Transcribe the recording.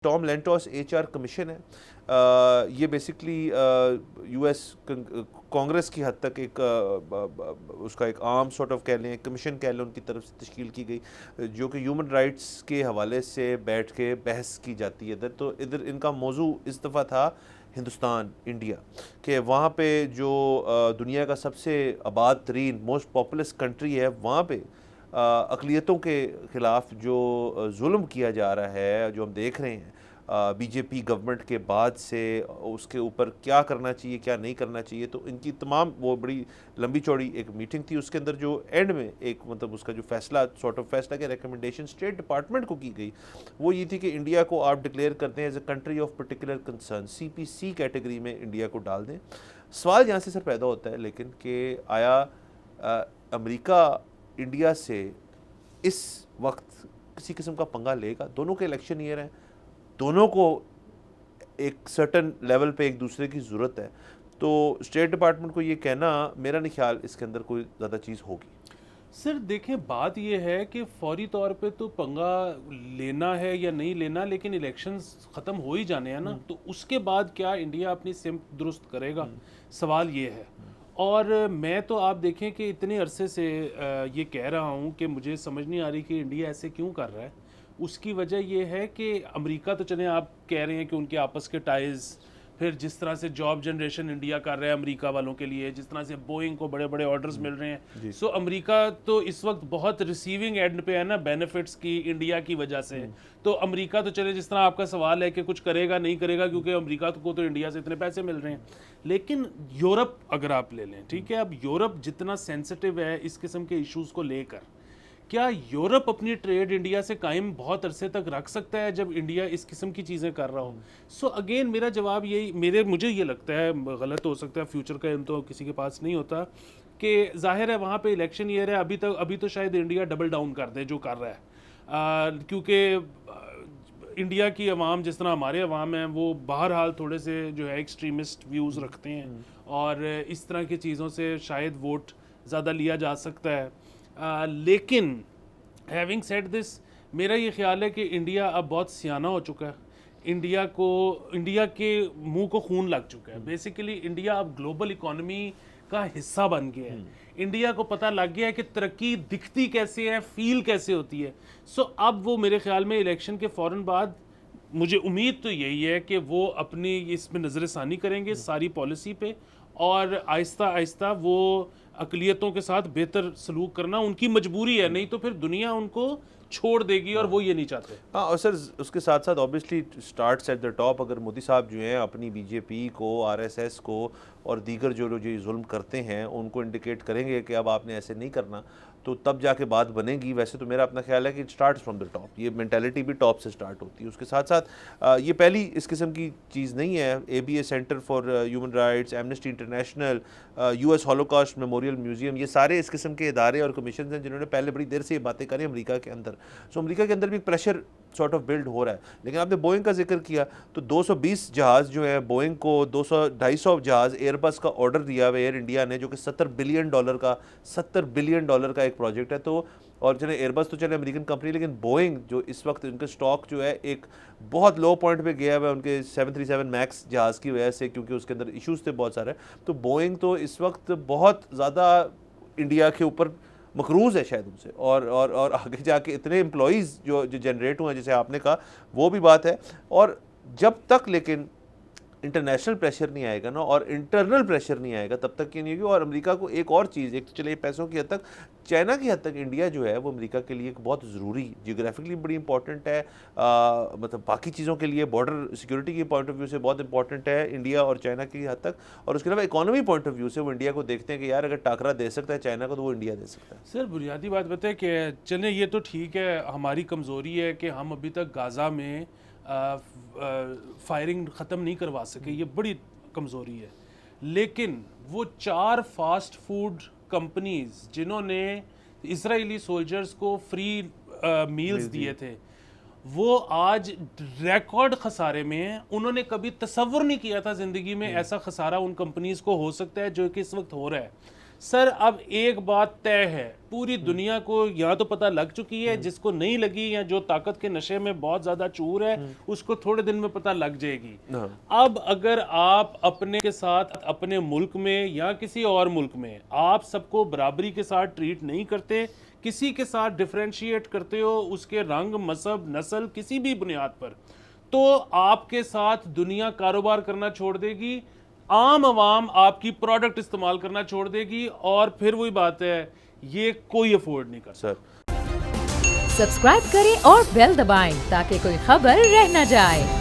Tom लेंटोस HR commission है। ये basically US Congress की हद तक एक उसका एक आर्म सॉर्ट ऑफ कह लें, कमीशन कह लें, उनकी तरफ से तश्कील की गई जो कि ह्यूमन राइट्स के हवाले से बैठ के बहस की जाती है इधर। तो इधर इनका मौजू इस दफ़ा था हिंदुस्तान, इंडिया, कि वहाँ पे जो दुनिया का सबसे आबाद तरीन मोस्ट पॉपुलस कंट्री है, वहाँ पे अक़लियतों के ख़िलाफ़ जो जुल्म किया जा रहा है, जो हम देख रहे हैं बीजेपी गवर्नमेंट के बाद से, उसके ऊपर क्या करना चाहिए क्या नहीं करना चाहिए। तो इनकी तमाम वो बड़ी लंबी चौड़ी एक मीटिंग थी। उसके अंदर जो एंड में एक मतलब उसका जो फैसला सॉर्ट ऑफ फैसला के रिकमेंडेशन स्टेट डिपार्टमेंट को की गई वो ये थी कि इंडिया को आप डिक्लेयर करते हैं as a country of particular concern, CPC category में इंडिया को डाल दें। सवाल यहाँ से सर पैदा होता है लेकिन कि आया अमेरिका इंडिया से इस वक्त किसी किस्म का पंगा लेगा? दोनों के इलेक्शन ईयर हैं, दोनों को एक सर्टन लेवल पे एक दूसरे की ज़रूरत है। तो स्टेट डिपार्टमेंट को ये कहना, मेरा नहीं ख्याल इसके अंदर कोई ज़्यादा चीज़ होगी। सर देखें, बात ये है कि फौरी तौर पे तो पंगा लेना है या नहीं लेना, लेकिन इलेक्शंस ख़त्म हो ही जाने हैं ना, तो उसके बाद क्या इंडिया अपनी सिमत दुरुस्त करेगा, सवाल ये है। और मैं तो आप देखें कि इतने अरसे से ये कह रहा हूँ कि मुझे समझ नहीं आ रही कि इंडिया ऐसे क्यों कर रहा है। उसकी वजह ये है कि अमेरिका तो चले आप कह रहे हैं कि उनके आपस के टाइज़, फिर जिस तरह से जॉब जनरेशन इंडिया कर रहा है अमेरिका वालों के लिए, जिस तरह से बोइंग को बड़े बड़े ऑर्डर्स मिल रहे हैं, सो अमेरिका तो इस वक्त बहुत रिसीविंग एंड पे है ना बेनिफिट्स की इंडिया की वजह से। तो अमेरिका तो चले, जिस तरह आपका सवाल है कि कुछ करेगा नहीं करेगा, क्योंकि अमेरिका को तो इंडिया से इतने पैसे मिल रहे हैं। लेकिन यूरोप अगर आप ले लें, ठीक है, अब यूरोप जितना सेंसिटिव है इस किस्म के इशूज़ को लेकर, क्या यूरोप अपनी ट्रेड इंडिया से कायम बहुत अरसे तक रख सकता है जब इंडिया इस किस्म की चीज़ें कर रहा हो? सो अगेन मेरा जवाब यही, मुझे ये लगता है, गलत हो सकता है, फ्यूचर का इल्म तो किसी के पास नहीं होता, कि जाहिर है वहाँ पे इलेक्शन ईयर है, अभी तो शायद इंडिया डबल डाउन कर दे जो कर रहा है, क्योंकि इंडिया की अवाम जिस तरह हमारे अवाम हैं वो बहरहाल थोड़े से जो है एक्सट्रीमिस्ट व्यूज़ रखते हैं और इस तरह की चीज़ों से शायद वोट ज़्यादा लिया जा सकता है। लेकिन हैविंग सेड दिस, मेरा ये ख्याल है कि इंडिया अब बहुत सियाना हो चुका है। इंडिया के मुंह को खून लग चुका है। बेसिकली इंडिया अब ग्लोबल इकोनॉमी का हिस्सा बन गया है। इंडिया को पता लग गया है कि तरक्की दिखती कैसे है, फील कैसे होती है। सो अब वो मेरे ख्याल में इलेक्शन के फ़ौरन बाद, मुझे उम्मीद तो यही है कि वो अपनी इसमें नज़रसानी करेंगे सारी पॉलिसी पे, और आहिस्ता आहिस्ता वो अक़लियतों के साथ बेहतर सलूक करना उनकी मजबूरी है, नहीं तो फिर दुनिया उनको छोड़ देगी और वो ये नहीं चाहते। हाँ, और सर उसके साथ साथ obviously starts at the top. अगर मोदी साहब जो हैं अपनी बीजेपी को, RSS को और दीगर जो लोग जो जुल्म करते हैं उनको इंडिकेट करेंगे कि अब आपने ऐसे नहीं करना, तो तब जाके बात बनेगी। वैसे तो मेरा अपना ख्याल है कि it starts from the top, ये मेंटालिटी भी टॉप से स्टार्ट होती है। उसके साथ साथ ये पहली इस किस्म की चीज़ नहीं है। ABA centre for human rights, amnesty international, US Holocaust memorial museum, ये सारे इस किस्म के इदारे और कमीशन हैं जिन्होंने पहले बड़ी देर से ये बातें करी अमेरिका के अंदर। सो अमेरिका के अंदर भी प्रेशर सॉर्ट ऑफ बिल्ड हो रहा है। लेकिन आपने बोइंग का जिक्र किया, तो 220 जहाज़ जो है बोइंग को 200-250 जहाज़ एयरबस का ऑर्डर दिया हुआ एयर इंडिया ने, जो कि $70 बिलियन का एक प्रोजेक्ट है। तो और चले एयरबस तो चले अमेरिकन कंपनी, लेकिन बोइंग जो इस वक्त उनका स्टॉक जो है एक बहुत लो पॉइंट पे गया हुआ है उनके 737 मैक्स जहाज़ की वजह से, क्योंकि उसके अंदर इश्यूज़ थे बहुत सारे। तो बोइंग तो इस वक्त बहुत ज़्यादा इंडिया के ऊपर मकरूज़ है शायद उनसे, और आगे जाके इतने एम्प्लॉइज़ जो जनरेट हुए हैं जैसे आपने कहा, वो भी बात है। और जब तक लेकिन इंटरनेशनल प्रेशर नहीं आएगा ना और इंटरनल प्रेशर नहीं आएगा, तब तक ये नहीं होगी। और अमेरिका को एक और चीज़, एक तो चले पैसों की हद तक, चाइना की हद तक इंडिया जो है वो अमेरिका के लिए एक बहुत ज़रूरी, जियोग्राफिकली बड़ी इंपॉर्टेंट है, मतलब बाकी चीज़ों के लिए बॉर्डर सिक्योरिटी के पॉइंट ऑफ व्यू से बहुत इंपॉर्टेंट है इंडिया और चाइना की हद तक। और उसके अलावा इकोनॉमी पॉइंट ऑफ व्यू से वो इंडिया को देखते हैं कि यार अगर टाकरा दे सकता है चाइना को तो वो इंडिया दे सकता है। सर बुनियादी बात बताए कि चलें, ये तो ठीक है, हमारी कमज़ोरी है कि हम अभी तक गाज़ा में फायरिंग ख़त्म नहीं करवा सके, ये बड़ी कमज़ोरी है। लेकिन वो 4 फास्ट फूड कंपनीज़ जिन्होंने इजरायली सोल्जर्स को फ्री मील्स दिए थे, वो आज रिकॉर्ड खसारे में हैं। उन्होंने कभी तसव्वुर नहीं किया था ज़िंदगी में ऐसा खसारा उन कंपनीज़ को हो सकता है जो कि इस वक्त हो रहा है। सर अब एक बात तय है, पूरी दुनिया को यहाँ तो पता लग चुकी है, जिसको नहीं लगी या जो ताकत के नशे में बहुत ज्यादा चूर है उसको थोड़े दिन में पता लग जाएगी। अब अगर आप अपने के साथ अपने मुल्क में या किसी और मुल्क में आप सबको बराबरी के साथ ट्रीट नहीं करते, किसी के साथ डिफरेंशिएट करते हो उसके रंग, मजहब, नस्ल, किसी भी बुनियाद पर, तो आपके साथ दुनिया कारोबार करना छोड़ देगी, आम आवाम आपकी प्रोडक्ट इस्तेमाल करना छोड़ देगी, और फिर वही बात है, ये कोई अफोर्ड नहीं कर सकता। सब्सक्राइब करें और बेल दबाएं ताकि कोई खबर रह न जाए।